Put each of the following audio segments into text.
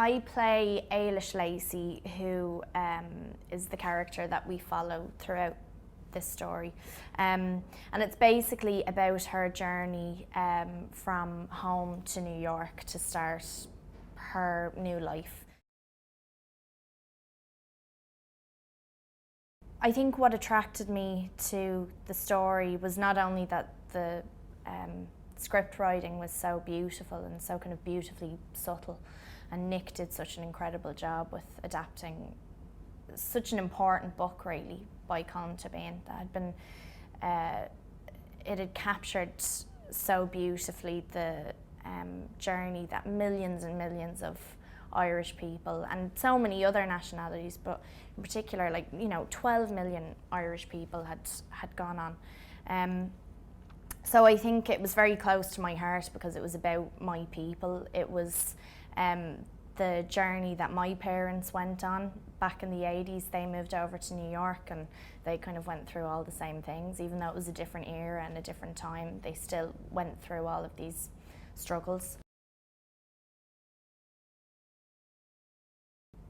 I play Ailish Lacey, who is the character that we follow throughout this story. And it's basically about her journey from home to New York to start her new life. I think what attracted me to the story was not only that the script writing was so beautiful and so kind of beautifully subtle, and Nick did such an incredible job with adapting such an important book really by Colin Tabane that had been, it had captured so beautifully the journey that millions and millions of Irish people and so many other nationalities, but in particular, like, you know, 12 million Irish people had gone on. So I think it was very close to my heart because it was about my people. It was the journey that my parents went on back in the 80s. They moved over to New York and they kind of went through all the same things. Even though it was a different era and a different time, they still went through all of these struggles.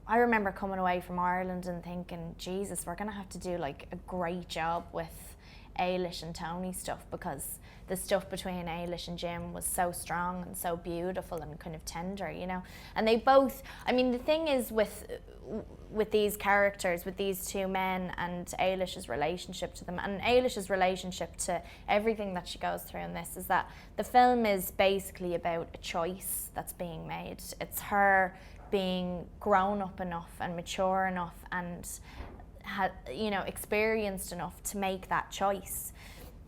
I remember coming away from Ireland and thinking, Jesus, we're going to have to do like a great job with Ailish and Tony stuff, because the stuff between Ailish and Jim was so strong and so beautiful and kind of tender, you know. And they both, I mean, the thing is with these characters, with these two men and Ailish's relationship to them and Ailish's relationship to everything that she goes through in this, is that the film is basically about a choice that's being made. It's her being grown up enough and mature enough and you know, experienced enough to make that choice.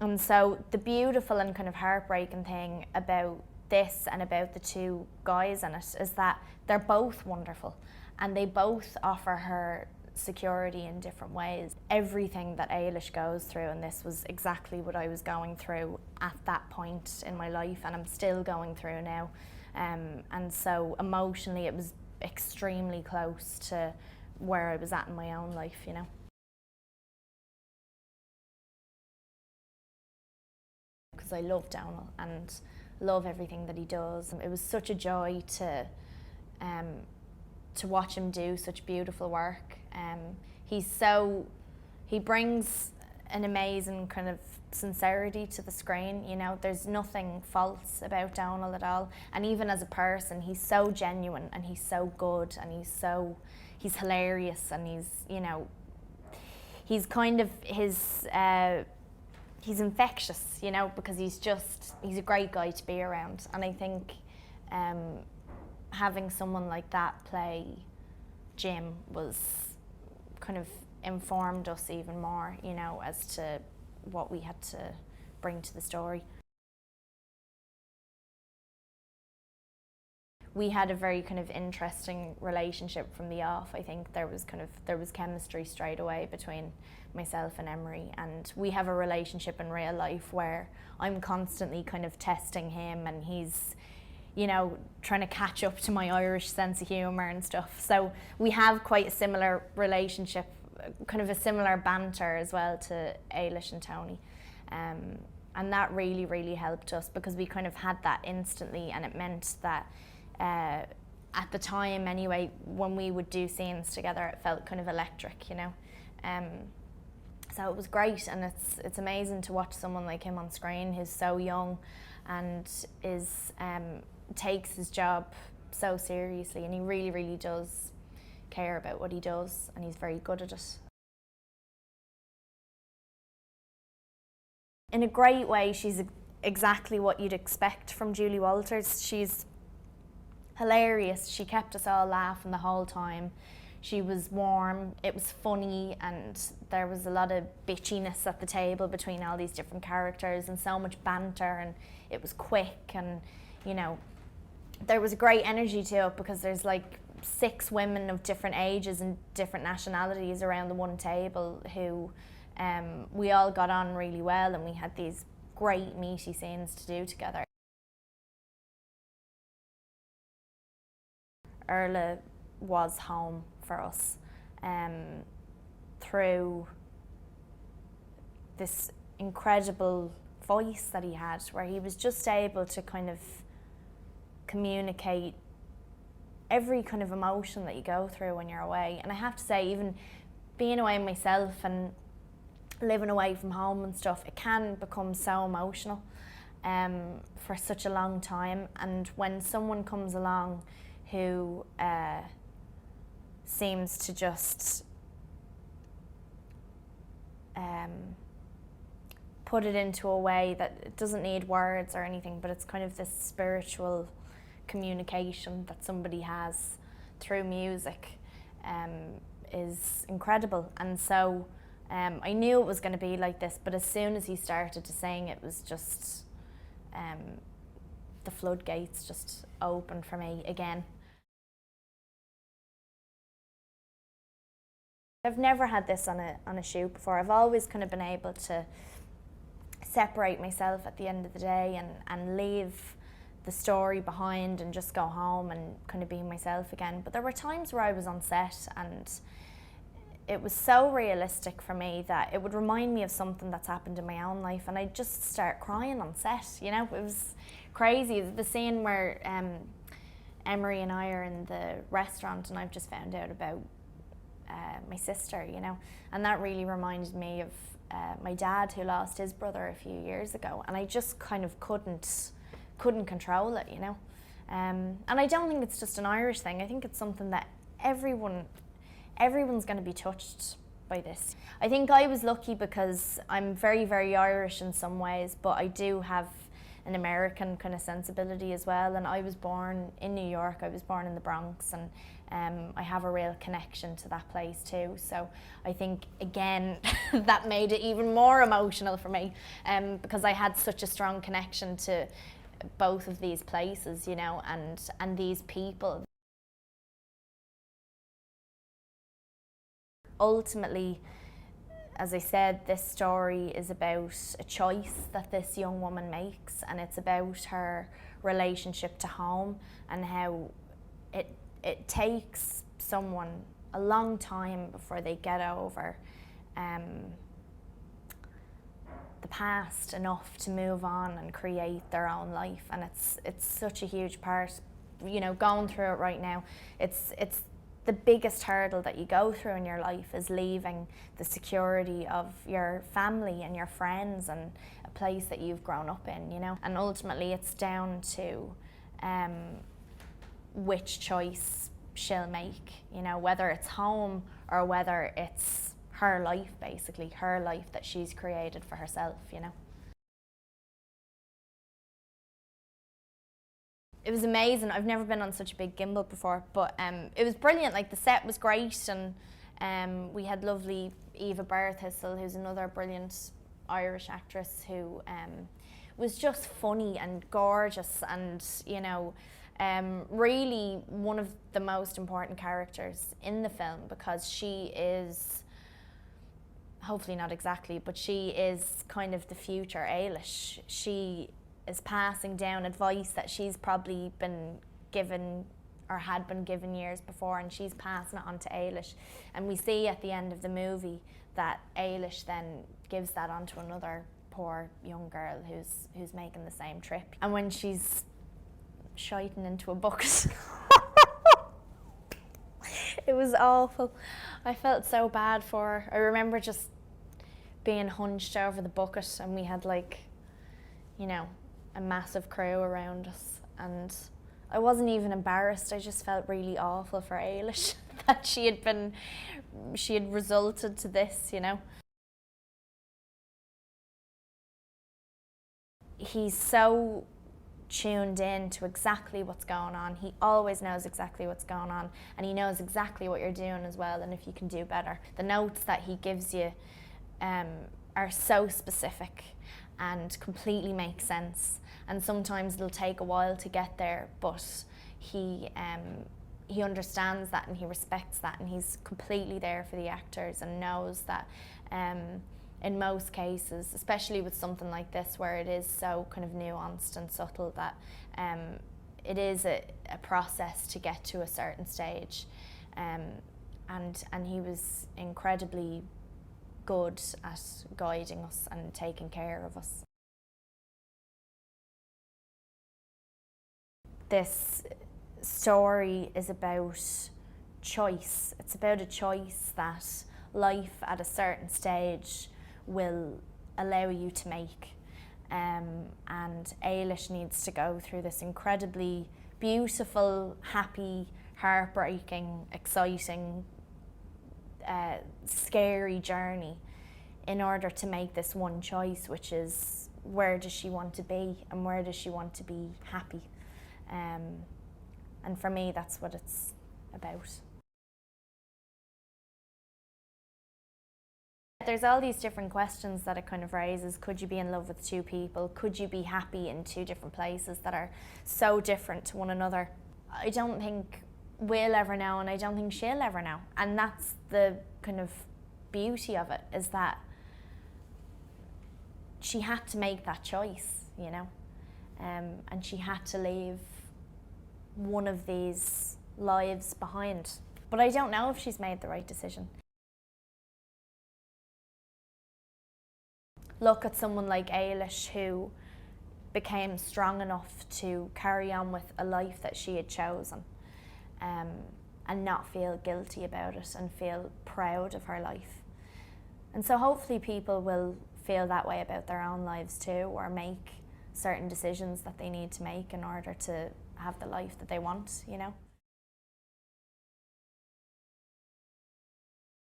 And so the beautiful and kind of heartbreaking thing about this and about the two guys in it is that they're both wonderful and they both offer her security in different ways. Everything that Ailish goes through, and this was exactly what I was going through at that point in my life, and I'm still going through now. And so emotionally it was extremely close to where I was at in my own life, you know. Because I love Domhnall and love everything that he does. It was such a joy to watch him do such beautiful work. He brings an amazing kind of sincerity to the screen, you know. There's nothing false about Domhnall at all, and even as a person he's so genuine and he's so good and he's hilarious, and he's, you know, he's kind of he's infectious, you know, because he's a great guy to be around. And I think having someone like that play Jim was kind of informed us even more, you know, as to what we had to bring to the story. We had a very kind of interesting relationship from the off. I think there was chemistry straight away between myself and Emory, and we have a relationship in real life where I'm constantly kind of testing him and he's, you know, trying to catch up to my Irish sense of humour and stuff. So we have quite a similar relationship, kind of a similar banter as well to Ailish and Tony. And that really, really helped us because we kind of had that instantly, and it meant that at the time anyway, when we would do scenes together, it felt kind of electric, you know. So it was great, and it's amazing to watch someone like him on screen who's so young and takes his job so seriously, and he really, really does care about what he does, and he's very good at it. In a great way, she's exactly what you'd expect from Julie Walters. She's hilarious. She kept us all laughing the whole time. She was warm, it was funny, and there was a lot of bitchiness at the table between all these different characters and so much banter, and it was quick, and, you know, there was a great energy to it because there's like 6 women of different ages and different nationalities around the one table who we all got on really well, and we had these great meaty scenes to do together. Larla was home for us through this incredible voice that he had, where he was just able to kind of communicate every kind of emotion that you go through when you're away. And I have to say, even being away myself and living away from home and stuff, it can become so emotional for such a long time. And when someone comes along who seems to just put it into a way that it doesn't need words or anything, but it's kind of this spiritual communication that somebody has through music, is incredible. And so I knew it was going to be like this, but as soon as he started to sing, it was just the floodgates just opened for me again. I've never had this on a shoot before. I've always kind of been able to separate myself at the end of the day and leave the story behind and just go home and kind of be myself again. But there were times where I was on set and it was so realistic for me that it would remind me of something that's happened in my own life, and I'd just start crying on set, you know. It was crazy. The scene where Emory and I are in the restaurant and I've just found out about my sister, you know, and that really reminded me of my dad, who lost his brother a few years ago, and I just kind of couldn't control it, you know. And I don't think it's just an Irish thing. I think it's something that everyone's going to be touched by this. I think I was lucky because I'm very, very Irish in some ways, but I do have an American kind of sensibility as well. And I was born in New York. I was born in the Bronx, and I have a real connection to that place too. So I think, again, that made it even more emotional for me, because I had such a strong connection to both of these places, you know, and these people. Ultimately, as I said, this story is about a choice that this young woman makes, and it's about her relationship to home and how it takes someone a long time before they get over the past enough to move on and create their own life. And it's such a huge part, you know, going through it right now. It's the biggest hurdle that you go through in your life is leaving the security of your family and your friends and a place that you've grown up in, you know. And ultimately it's down to which choice she'll make, you know, whether it's home or whether it's her life, basically, her life that she's created for herself, you know. It was amazing. I've never been on such a big gimbal before, but it was brilliant. Like, the set was great, and we had lovely Eva Barthistle, who's another brilliant Irish actress, who was just funny and gorgeous, and, you know, really one of the most important characters in the film, because she is, hopefully not exactly, but she is kind of the future Eilish. She is passing down advice that she's probably been given or had been given years before, and she's passing it on to Eilish. And we see at the end of the movie that Eilish then gives that on to another poor young girl who's making the same trip. And when she's shiting into a bucket, it was awful. I felt so bad for her. I remember just being hunched over the bucket, and we had, like, you know, a massive crew around us, and I wasn't even embarrassed. I just felt really awful for Eilish that she had resulted to this, you know. He's so tuned in to exactly what's going on. He always knows exactly what's going on, and he knows exactly what you're doing as well, and if you can do better. The notes that he gives you are so specific and completely make sense, and sometimes it'll take a while to get there, but he understands that and he respects that, and he's completely there for the actors and knows that in most cases, especially with something like this where it is so kind of nuanced and subtle, that it is a process to get to a certain stage, and he was incredibly good at guiding us and taking care of us. This story is about choice. It's about a choice that life at a certain stage will allow you to make. And Eilish needs to go through this incredibly beautiful, happy, heartbreaking, exciting, scary journey in order to make this one choice, which is where does she want to be and where does she want to be happy. And for me, that's what it's about. There's all these different questions that it kind of raises. Could you be in love with two people? Could you be happy in two different places that are so different to one another? I don't think we'll ever know, and I don't think she'll ever know. And that's the kind of beauty of it, is that she had to make that choice, you know, and she had to leave one of these lives behind. But I don't know if she's made the right decision. Look at someone like Eilish, who became strong enough to carry on with a life that she had chosen, and not feel guilty about it and feel proud of her life. And so hopefully people will feel that way about their own lives too, or make certain decisions that they need to make in order to have the life that they want, you know.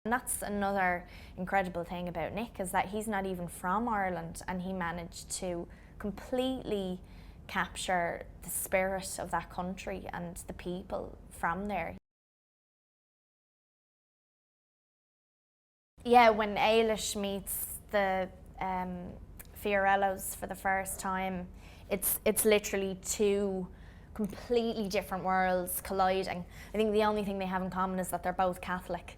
And that's another incredible thing about Nick, is that he's not even from Ireland, and he managed to completely capture the spirit of that country and the people from there. Yeah, when Eilish meets the Fiorellos for the first time, it's literally two completely different worlds colliding. I think the only thing they have in common is that they're both Catholic.